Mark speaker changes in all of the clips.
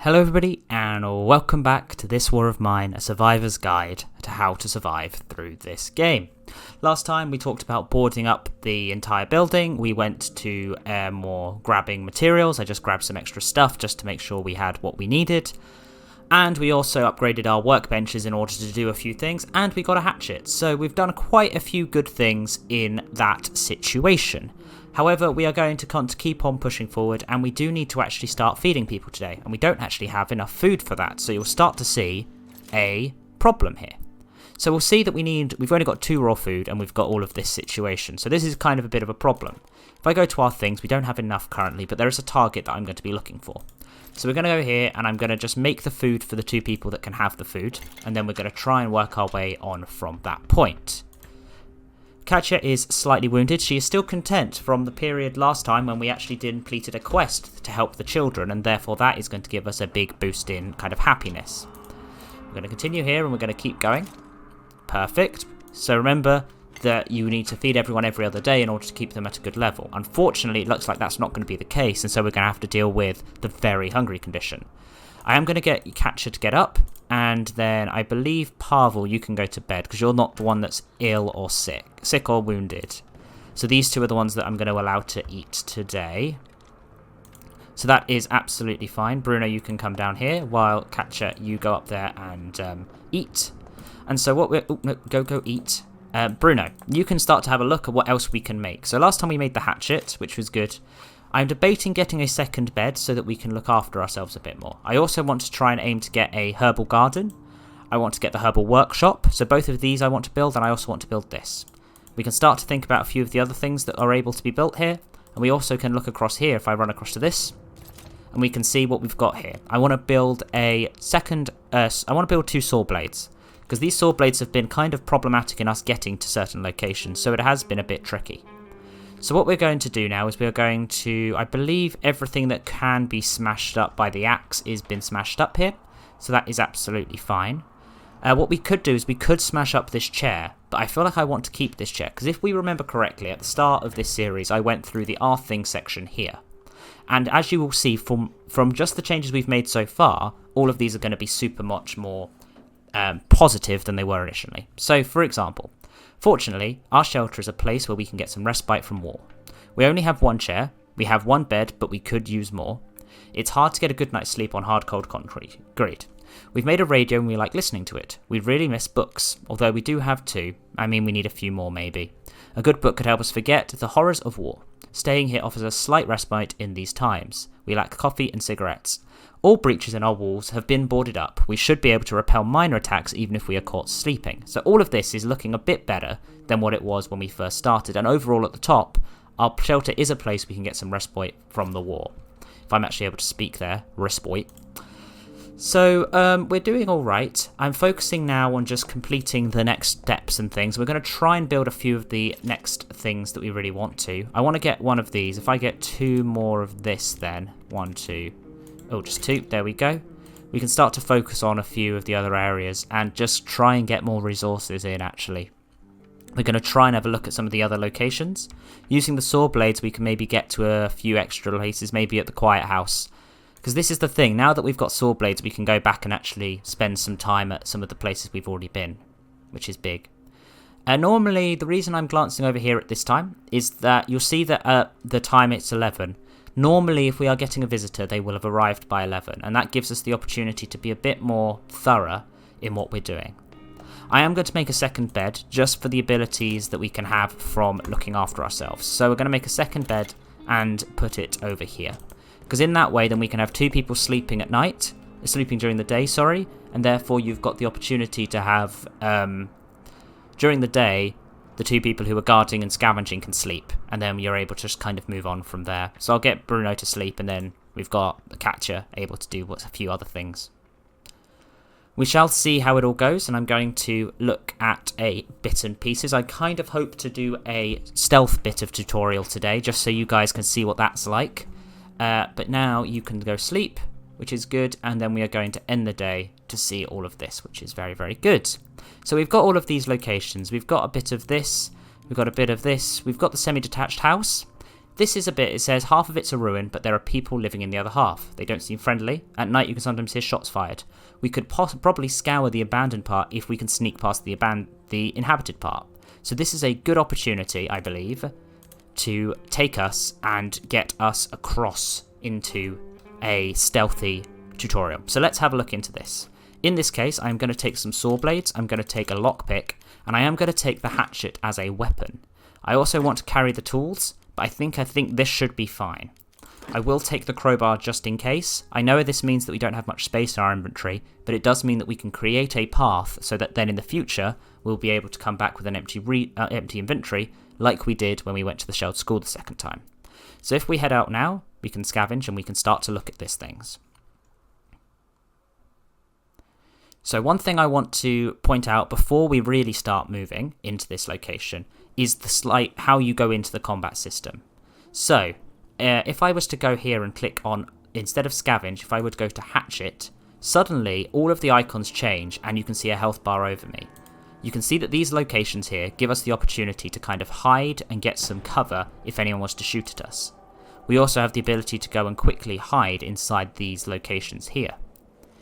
Speaker 1: Hello everybody and welcome back to This War of Mine, a survivor's guide to how to survive through this game. Last time we talked about boarding up the entire building. We went to more grabbing materials. I just grabbed some extra stuff just to make sure we had what we needed. And we also upgraded our workbenches in order to do a few things, and we got a hatchet. So we've done quite a few good things in that situation. However, we are going to keep on pushing forward, and we do need to actually start feeding people today, and we don't actually have enough food for that, so you'll start to see a problem here. So we'll see that we've only got 2 raw food, and we've got all of this situation, so this is kind of a bit of a problem. If I go to our things, we don't have enough currently, but there is a target that I'm going to be looking for. So we're going to go here, and I'm going to just make the food for the 2 people that can have the food, and then we're going to try and work our way on from that point. Katja is slightly wounded. She is still content from the period last time when we actually completed a quest to help the children, and therefore that is going to give us a big boost in kind of happiness. We're going to continue here and we're going to keep going. Perfect. So remember that you need to feed everyone every other day in order to keep them at a good level. Unfortunately, it looks like that's not going to be the case, and so we're going to have to deal with the very hungry condition. I am going to get Katja to get up, and then I believe, Pavel, you can go to bed, because you're not the one that's ill or sick or wounded. So these 2 are the ones that I'm going to allow to eat today. So that is absolutely fine. Bruno, you can come down here, while Katja, you go up there and eat. And so what we're... Oh, no, go eat. Bruno, you can start to have a look at what else we can make. So last time we made the hatchet, which was good. I'm debating getting a second bed so that we can look after ourselves a bit more. I also want to try and aim to get a herbal garden. I want to get the herbal workshop. So both of these I want to build, and I also want to build this. We can start to think about a few of the other things that are able to be built here. And we also can look across here if I run across to this. And we can see what we've got here. I want to build a second... I want to build 2 saw blades. Because these saw blades have been kind of problematic in us getting to certain locations. So it has been a bit tricky. So what we're going to do now is we're going to, I believe everything that can be smashed up by the axe is been smashed up here. So that is absolutely fine. What we could do is we could smash up this chair, but I feel like I want to keep this chair. Because if we remember correctly, at the start of this series, I went through the R thing section here. And as you will see from just the changes we've made so far, all of these are going to be super much more positive than they were initially. So for example, fortunately, our shelter is a place where we can get some respite from war. We only have 1 chair, we have 1 bed, but we could use more. It's hard to get a good night's sleep on hard cold concrete. Great. We've made a radio and we like listening to it. We really miss books, although we do have 2. I mean, we need a few more maybe. A good book could help us forget the horrors of war. Staying here offers a slight respite in these times. We lack coffee and cigarettes. All breaches in our walls have been boarded up. We should be able to repel minor attacks even if we are caught sleeping. So all of this is looking a bit better than what it was when we first started. And overall at the top, our shelter is a place we can get some respite from the war. If I'm actually able to speak there, respite. So we're doing all right. I'm focusing now on just completing the next steps and things. We're going to try and build a few of the next things that we really want to. I want to get one of these. If I get 2 more of this then, 1, 2... Oh, just 2. There we go. We can start to focus on a few of the other areas and just try and get more resources in, actually. We're going to try and have a look at some of the other locations. Using the saw blades, we can maybe get to a few extra places, maybe at the quiet house. Because this is the thing. Now that we've got saw blades, we can go back and actually spend some time at some of the places we've already been, which is big. Normally, the reason I'm glancing over here at this time is that you'll see that at the time it's 11. Normally, if we are getting a visitor, they will have arrived by 11, and that gives us the opportunity to be a bit more thorough in what we're doing. I am going to make a second bed, just for the abilities that we can have from looking after ourselves. So we're going to make a second bed and put it over here. Because in that way, then we can have 2 people sleeping at night, sleeping during the day, sorry, and therefore you've got the opportunity to have, during the day, the 2 people who are guarding and scavenging can sleep, and then you're able to just kind of move on from there. So I'll get Bruno to sleep, and then we've got Katja able to do a few other things. We shall see how it all goes, and I'm going to look at a bit and pieces. I kind of hope to do a stealth bit of tutorial today, just so you guys can see what that's like. But now you can go sleep, which is good, and then we are going to end the day to see all of this, which is very, very good. So we've got all of these locations. We've got a bit of this, we've got a bit of this, we've got the semi-detached house. This is a bit, it says half of it's a ruin, but there are people living in the other half. They don't seem friendly. At night you can sometimes hear shots fired. We could probably scour the abandoned part if we can sneak past the inhabited part. So this is a good opportunity, I believe, to take us and get us across into a stealthy tutorial. So let's have a look into this. In this case, I'm going to take some saw blades, I'm going to take a lockpick, and I am going to take the hatchet as a weapon. I also want to carry the tools, but I think this should be fine. I will take the crowbar just in case. I know this means that we don't have much space in our inventory, but it does mean that we can create a path so that then in the future we'll be able to come back with an empty inventory like we did when we went to the Shelled School the second time. So if we head out now, we can scavenge and we can start to look at these things. So one thing I want to point out before we really start moving into this location is how you go into the combat system. So if I was to go here and click on, instead of scavenge, if I would go to hatchet, suddenly all of the icons change and you can see a health bar over me. You can see that these locations here give us the opportunity to kind of hide and get some cover if anyone was to shoot at us. We also have the ability to go and quickly hide inside these locations here.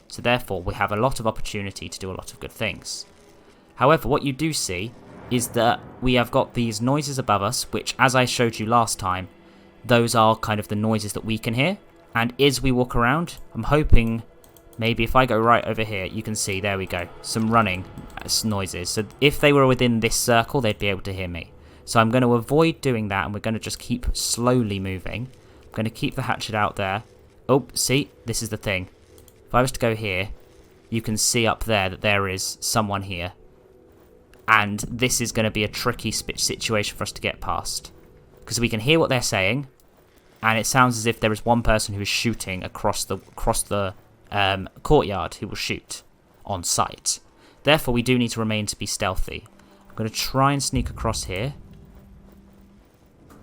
Speaker 1: So therefore we have a lot of opportunity to do a lot of good things. However, what you do see is that we have got these noises above us, which, as I showed you last time, those are kind of the noises that we can hear. And as we walk around, I'm hoping maybe if I go right over here, you can see, there we go, some running noises. So if they were within this circle, they'd be able to hear me. So I'm going to avoid doing that, and we're going to just keep slowly moving. I'm going to keep the hatchet out there. Oh, see, this is the thing. If I was to go here, you can see up there that there is someone here. And this is going to be a tricky situation for us to get past. Because we can hear what they're saying, and it sounds as if there is one person who is shooting across the courtyard who will shoot on sight. Therefore, we do need to remain to be stealthy. I'm going to try and sneak across here.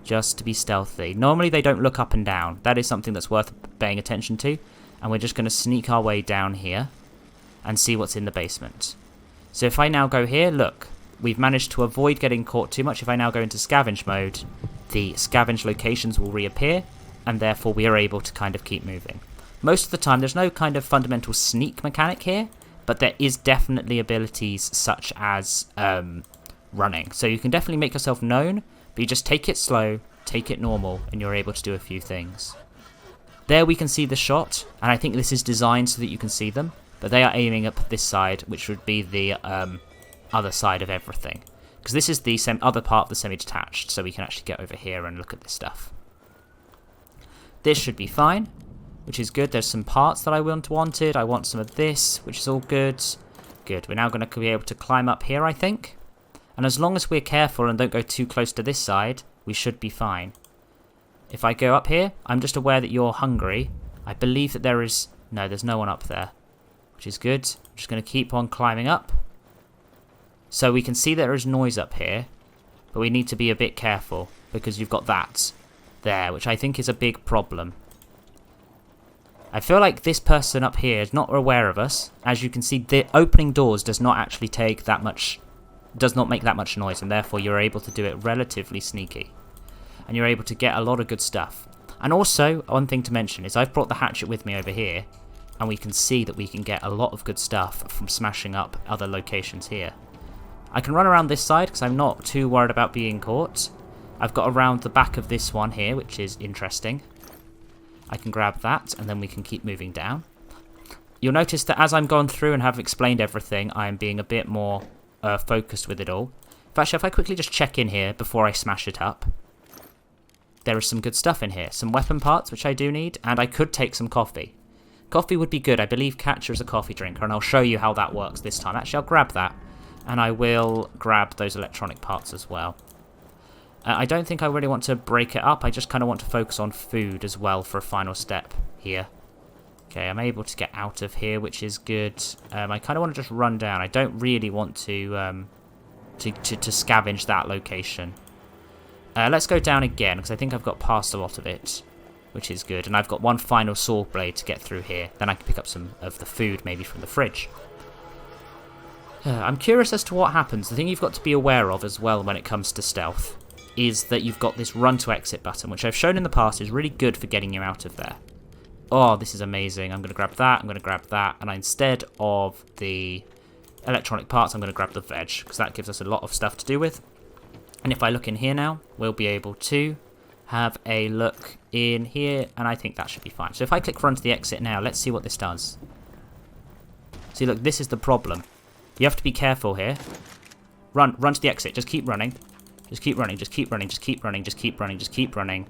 Speaker 1: Just to be stealthy. Normally they don't look up and down. That is something that's worth paying attention to. And we're just going to sneak our way down here and see what's in the basement. So if I now go here, look, we've managed to avoid getting caught too much. If I now go into scavenge mode, the scavenge locations will reappear, and therefore we are able to kind of keep moving. Most of the time, there's no kind of fundamental sneak mechanic here, but there is definitely abilities such as running. So you can definitely make yourself known, but you just take it slow, take it normal, and you're able to do a few things. There we can see the shot, and I think this is designed so that you can see them, but they are aiming up this side, which would be the other side of everything. Because this is the other part of the semi-detached, so we can actually get over here and look at this stuff. This should be fine, which is good. There's some parts that I wanted. I want some of this, which is all good. Good. We're now going to be able to climb up here, I think. And as long as we're careful and don't go too close to this side, we should be fine. If I go up here, I'm just aware that you're hungry. I believe that there is... No, there's no one up there, which is good. I'm just going to keep on climbing up. So we can see there is noise up here, but we need to be a bit careful because you've got that there, which I think is a big problem. I feel like this person up here is not aware of us. As you can see, the opening doors does not actually take that much... does not make that much noise, and therefore you're able to do it relatively sneaky. And you're able to get a lot of good stuff. And also, one thing to mention is I've brought the hatchet with me over here, and we can see that we can get a lot of good stuff from smashing up other locations here. I can run around this side because I'm not too worried about being caught. I've got around the back of this one here, which is interesting. I can grab that, and then we can keep moving down. You'll notice that as I'm gone through and have explained everything, I am being a bit more focused with it all. Actually, if I quickly just check in here before I smash it up, there is some good stuff in here. Some weapon parts, which I do need, and I could take some coffee. Coffee would be good. I believe Catcher is a coffee drinker, and I'll show you how that works this time. Actually, I'll grab that, and I will grab those electronic parts as well. I don't think I really want to break it up. I just kind of want to focus on food as well for a final step here. Okay, I'm able to get out of here, which is good. I kind of want to just run down. I don't really want to scavenge that location. Let's go down again, because I think I've got past a lot of it, which is good. And I've got one final saw blade to get through here. Then I can pick up some of the food, maybe from the fridge. I'm curious as to what happens. The thing you've got to be aware of as well when it comes to stealth is that you've got this run to exit button, which I've shown in the past is really good for getting you out of there. Oh, this is amazing. I'm going to grab that, I'm going to grab that, and instead of the electronic parts, I'm going to grab the veg, because that gives us a lot of stuff to do with. And if I look in here now, we'll be able to have a look in here, and I think that should be fine. So if I click run to the exit now, let's see what this does. See, look, this is the problem. You have to be careful here. Run to the exit. Just keep running. Just keep running, just keep running, just keep running, just keep running, just keep running.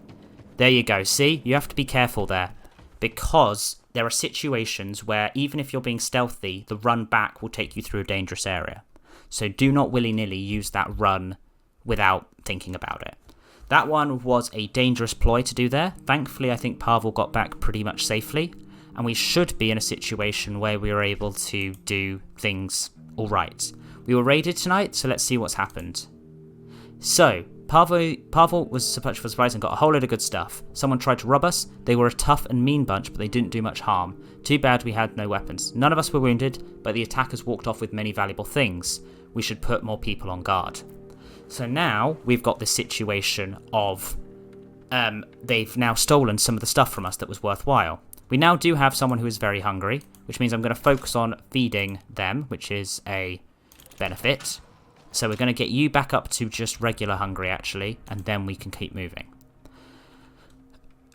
Speaker 1: There you go. See, you have to be careful there, because there are situations where even if you're being stealthy, the run back will take you through a dangerous area. So do not willy-nilly use that run without thinking about it. That one was a dangerous ploy to do there. Thankfully, I think Pavel got back pretty much safely, and we should be in a situation where we were able to do things all right. We were raided tonight, so let's see what's happened. So, Pavel was surprised and got a whole load of good stuff. Someone tried to rob us. They were a tough and mean bunch, but they didn't do much harm. Too bad we had no weapons. None of us were wounded, but the attackers walked off with many valuable things. We should put more people on guard. So now, we've got this situation of they've now stolen some of the stuff from us that was worthwhile. We now do have someone who is very hungry, which means I'm going to focus on feeding them, which is a benefit. So we're going to get you back up to just regular hungry, actually, and then we can keep moving.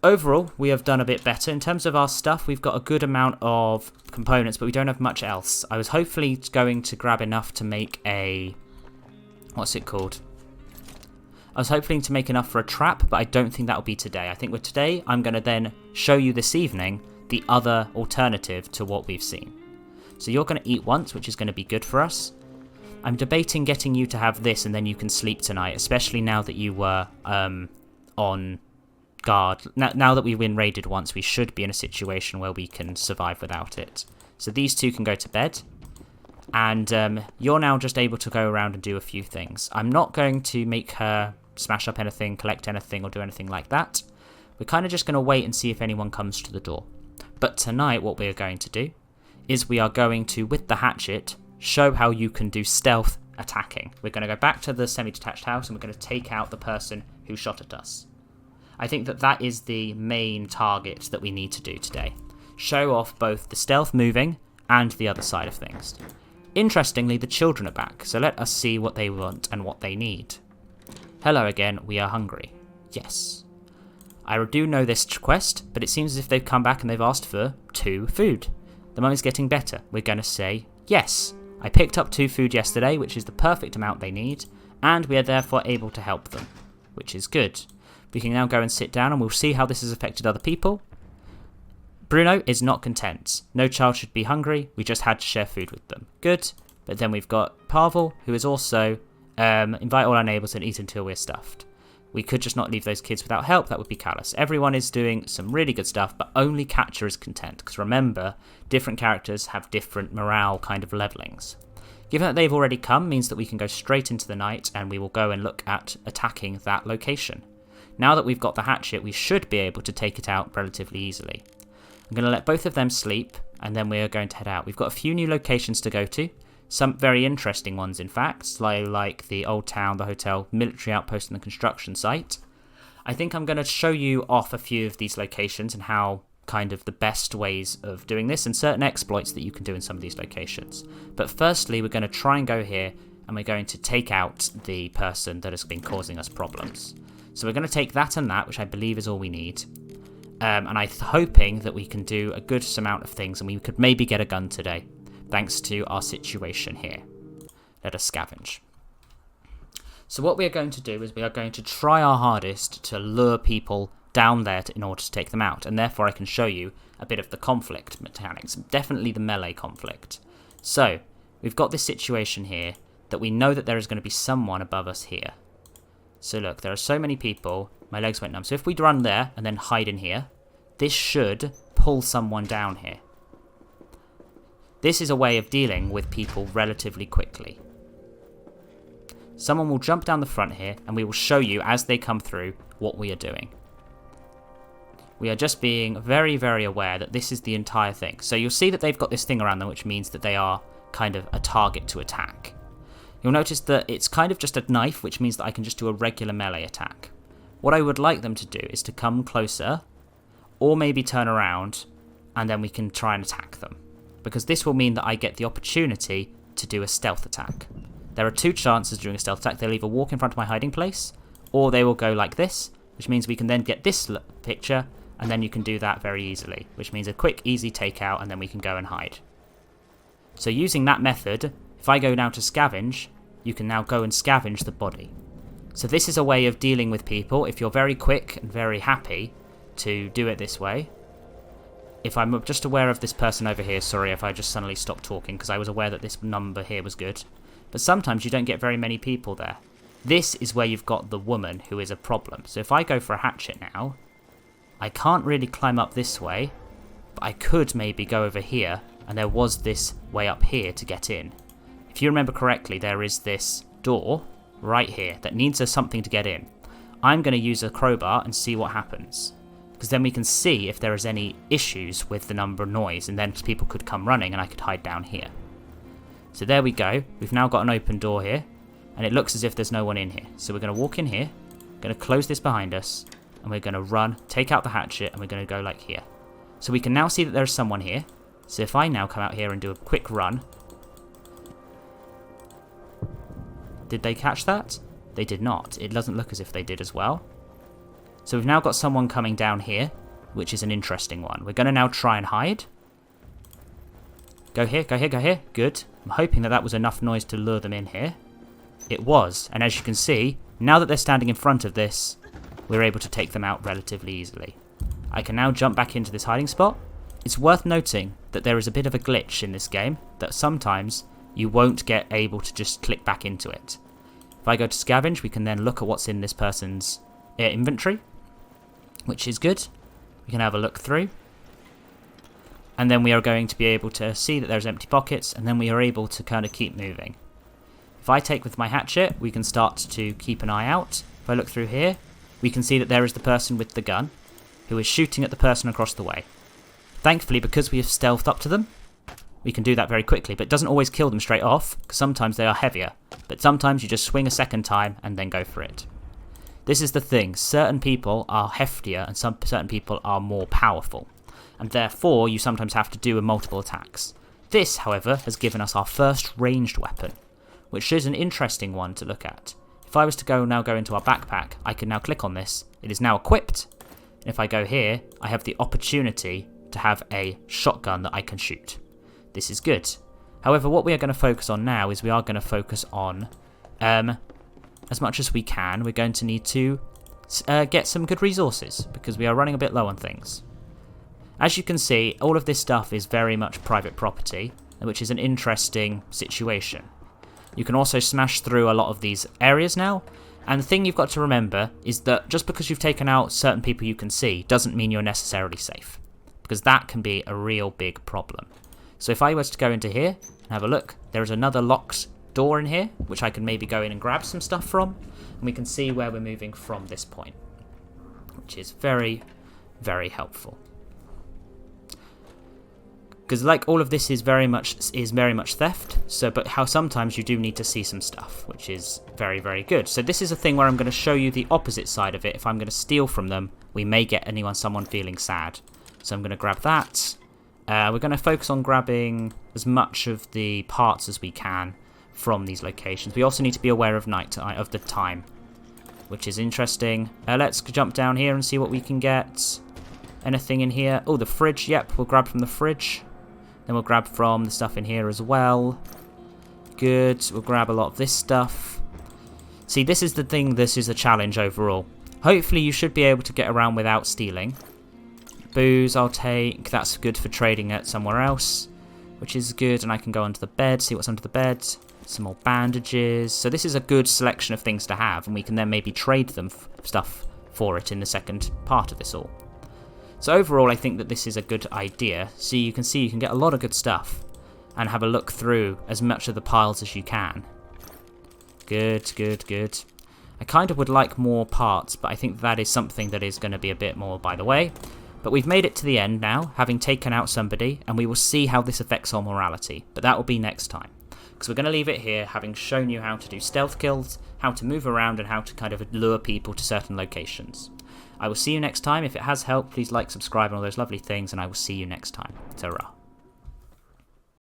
Speaker 1: Overall, we have done a bit better. In terms of our stuff, we've got a good amount of components, but we don't have much else. I was hopefully going to grab enough to make a... what's it called? I was hoping to make enough for a trap, but I don't think that will be today. I think with today, I'm going to then show you this evening the other alternative to what we've seen. So you're going to eat once, which is going to be good for us. I'm debating getting you to have this and then you can sleep tonight, especially now that you were on guard. Now that we've been raided once, we should be in a situation where we can survive without it. So these two can go to bed. And you're now just able to go around and do a few things. I'm not going to make her smash up anything, collect anything, or do anything like that. We're kind of just going to wait and see if anyone comes to the door. But tonight, what we are going to do is we are going to, with the hatchet, show how you can do stealth attacking. We're going to go back to the semi-detached house and we're going to take out the person who shot at us. I think that that is the main target that we need to do today. Show off both the stealth moving and the other side of things. Interestingly, the children are back, so let us see what they want and what they need. Hello again, we are hungry. Yes. I do know this quest, but it seems as if they've come back and they've asked for 2 food. The moment's getting better. We're going to say yes. I picked up 2 food yesterday, which is the perfect amount they need, and we are therefore able to help them, which is good. We can now go and sit down and we'll see how this has affected other people. Bruno is not content. No child should be hungry, we just had to share food with them. Good. But then we've got Pavel, who is also invite all our neighbours and eat until we're stuffed. We could just not leave those kids without help, that would be callous. Everyone is doing some really good stuff, but only Catcher is content, because remember, different characters have different morale kind of levelings. Given that they've already come, means that we can go straight into the night, and we will go and look at attacking that location. Now that we've got the hatchet, we should be able to take it out relatively easily. I'm going to let both of them sleep, and then we are going to head out. We've got a few new locations to go to. Some very interesting ones, in fact, like the old town, the hotel, military outpost, and the construction site. I think I'm going to show you off a few of these locations and how kind of the best ways of doing this and certain exploits that you can do in some of these locations. But firstly, we're going to try and go here, and we're going to take out the person that has been causing us problems. So we're going to take that and that, which I believe is all we need. And I'm hoping that we can do a good amount of things, and we could maybe get a gun today, thanks to our situation here. Let us scavenge. So what we are going to do is we are going to try our hardest to lure people down there in order to take them out, and therefore I can show you a bit of the conflict mechanics, definitely the melee conflict. So, we've got this situation here that we know that there is going to be someone above us here. So look, there are so many people, my legs went numb. So if we run there and then hide in here, this should pull someone down here. This is a way of dealing with people relatively quickly. Someone will jump down the front here, and we will show you as they come through what we are doing. We are just being very, very aware that this is the entire thing. So you'll see that they've got this thing around them, which means that they are kind of a target to attack. you'll notice that it's kind of just a knife, which means that I can just do a regular melee attack. What I would like them to do is to come closer, or maybe turn around, and then we can try and attack them. Because this will mean that I get the opportunity to do a stealth attack. There are two chances during a stealth attack. They'll either walk in front of my hiding place, or they will go like this, which means we can then get this picture, and then you can do that very easily, which means a quick, easy takeout, and then we can go and hide. So using that method, if I go now to scavenge, you can now go and scavenge the body. So this is a way of dealing with people if you're very quick and very happy to do it this way. If I'm just aware of this person over here, sorry if I just suddenly stopped talking because I was aware that this number here was good. But sometimes you don't get very many people there. This is where you've got the woman who is a problem. So if I go for a hatchet now, I can't really climb up this way, but I could maybe go over here, and there was this way up here to get in. If you remember correctly, there is this door right here that needs something to get in. I'm going to use a crowbar and see what happens. Because then we can see if there is any issues with the number of noise, and then people could come running and I could hide down here. So there we go. We've now got an open door here, and it looks as if there's no one in here. So we're going to walk in here, going to close this behind us, and we're going to run, take out the hatchet, and we're going to go like here. So we can now see that there's someone here. So if I now come out here and do a quick run. Did they catch that? They did not. It doesn't look as if they did as well. So we've now got someone coming down here, which is an interesting one. We're going to now try and hide. Go here, go here, go here. Good. I'm hoping that that was enough noise to lure them in here. It was. And as you can see, now that they're standing in front of this, we're able to take them out relatively easily. I can now jump back into this hiding spot. It's worth noting that there is a bit of a glitch in this game, that sometimes you won't get able to just click back into it. If I go to scavenge, we can then look at what's in this person's inventory, which is good. We can have a look through. And then we are going to be able to see that there's empty pockets, and then we are able to kind of keep moving. If I take with my hatchet, we can start to keep an eye out. If I look through here, we can see that there is the person with the gun, who is shooting at the person across the way. Thankfully, because we have stealthed up to them, we can do that very quickly, but it doesn't always kill them straight off, because sometimes they are heavier. But sometimes you just swing a second time and then go for it. This is the thing, certain people are heftier and certain people are more powerful, and therefore you sometimes have to do multiple attacks. This, however, has given us our first ranged weapon, which is an interesting one to look at. If I was to go into our backpack, I can now click on this. It is now equipped, and if I go here, I have the opportunity to have a shotgun that I can shoot. This is good. However, what we are going to focus on now is we are going to focus on, as much as we can, we're going to need to get some good resources, because we are running a bit low on things. As you can see, all of this stuff is very much private property, which is an interesting situation. You can also smash through a lot of these areas now, and the thing you've got to remember is that just because you've taken out certain people you can see doesn't mean you're necessarily safe, because that can be a real big problem. So if I was to go into here and have a look, there is another locked door in here, which I can maybe go in and grab some stuff from, and we can see where we're moving from this point, which is very, very helpful. Because like all of this is very much theft, but how sometimes you do need to see some stuff, which is very, very good. So this is a thing where I'm going to show you the opposite side of it. If I'm going to steal from them, we may get someone feeling sad. So I'm going to grab that. We're going to focus on grabbing as much of the parts as we can from these locations. We also need to be aware of the time, which is interesting. Let's jump down here and see what we can get. Anything in here? Oh, the fridge. Yep, we'll grab from the fridge. Then we'll grab from the stuff in here as well. Good. We'll grab a lot of this stuff. See, this is the thing. This is a challenge overall. Hopefully you should be able to get around without stealing. Booze I'll take. That's good for trading at somewhere else, which is good. And I can go under the bed, see what's under the bed. Some more bandages. So this is a good selection of things to have, and we can then maybe trade them stuff for it in the second part of this all. So overall, I think that this is a good idea. So you can get a lot of good stuff and have a look through as much of the piles as you can. Good, good, good. I kind of would like more parts, but I think that is something that is going to be a bit more by the way. But we've made it to the end now, having taken out somebody, and we will see how this affects our morality. But that will be next time. because we're going to leave it here, having shown you how to do stealth kills, how to move around, and how to kind of lure people to certain locations. I will see you next time. If it has helped, please like, subscribe, and all those lovely things, and I will see you next time. Ta-ra.